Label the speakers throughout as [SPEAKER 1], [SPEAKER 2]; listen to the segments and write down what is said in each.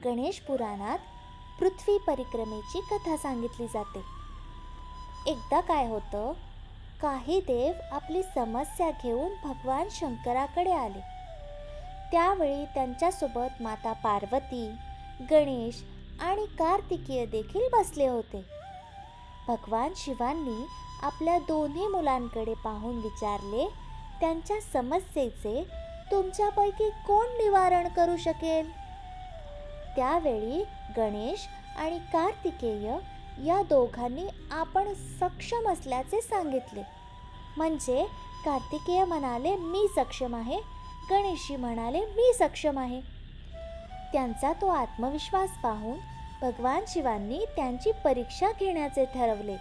[SPEAKER 1] गणेश पुराणात पृथ्वी परिक्रमेची कथा सांगितली जाते. एकदा काय होतं, काही देव आपली समस्या घेऊन भगवान शंकराकडे आले. त्यावेळी त्यांच्यासोबत माता पार्वती, गणेश आणि कार्तिकेय देखील बसले होते. भगवान शिवांनी आपल्या दोन्ही मुलांकडे पाहून विचारले, त्यांच्या समस्येचे तुमच्यापैकी कोण निवारण करू शकेल? त्यावेळी गणेश आणि कार्तिकेय या दोघांनी आपण सक्षम असल्याचे सांगितले. म्हणजे कार्तिकेय म्हणाले, मी सक्षम आहे. गणेशजी म्हणाले, मी सक्षम आहे. त्यांचा तो आत्मविश्वास पाहून भगवान शिवांनी त्यांची परीक्षा घेण्याचे ठरवले.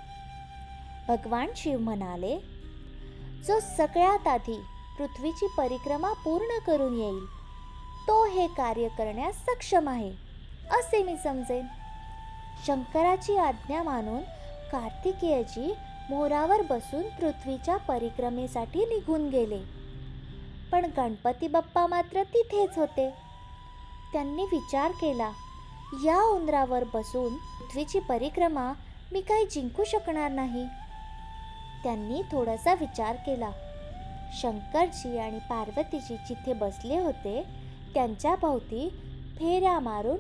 [SPEAKER 1] भगवान शिव म्हणाले, जो सगळ्यात आधी पृथ्वीची परिक्रमा पूर्ण करून येईल तो हे कार्य करण्यास सक्षम आहे असे मी समजेन. शंकराची आज्ञा मानून कार्तिकेयजी मोरावर बसून पृथ्वीच्या परिक्रमेसाठी निघून गेले. पण गणपती बाप्पा मात्र तिथेच होते. त्यांनी विचार केला, या उंदरावर बसून पृथ्वीची परिक्रमा मी काही जिंकू शकणार नाही. त्यांनी थोडासा विचार केला. शंकरजी आणि पार्वतीजी जिथे बसले होते त्यांच्या भोवती फेऱ्या मारून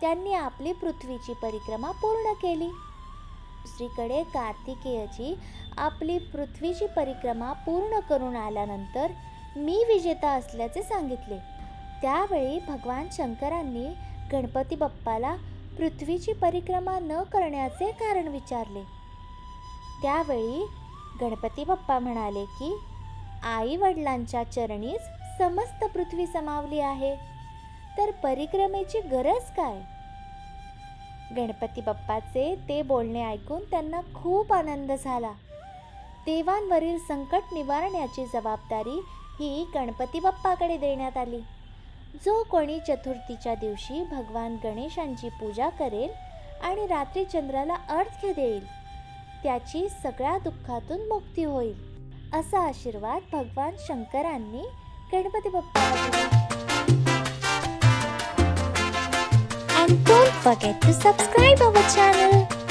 [SPEAKER 1] त्यांनी आपली पृथ्वीची परिक्रमा पूर्ण केली. दुसरीकडे कार्तिकेयजी आपली पृथ्वीची परिक्रमा पूर्ण करून आल्यानंतर मी विजेता असल्याचे सांगितले. त्यावेळी भगवान शंकरांनी गणपती बाप्पाला पृथ्वीची परिक्रमा न करण्याचे कारण विचारले. त्यावेळी गणपती बाप्पा म्हणाले की आई वडिलांच्या चरणीच समस्त पृथ्वी समावली आहे, तर परिक्रमेची गरज काय? गणपती बाप्पाचे ते बोलणे ऐकून त्यांना खूप आनंद झाला. देवांवरील संकट निवारण्याची जबाबदारी ही गणपती बाप्पाकडे देण्यात आली. जो कोणी चतुर्थीच्या दिवशी भगवान गणेशांची पूजा करेल आणि रात्री चंद्राला अर्घ्य देईल त्याची सगळ्या दुःखातून मुक्ती होईल, असा आशीर्वाद भगवान शंकरांनी गणपती बाप्पाला दिला. And don't forget to subscribe our channel.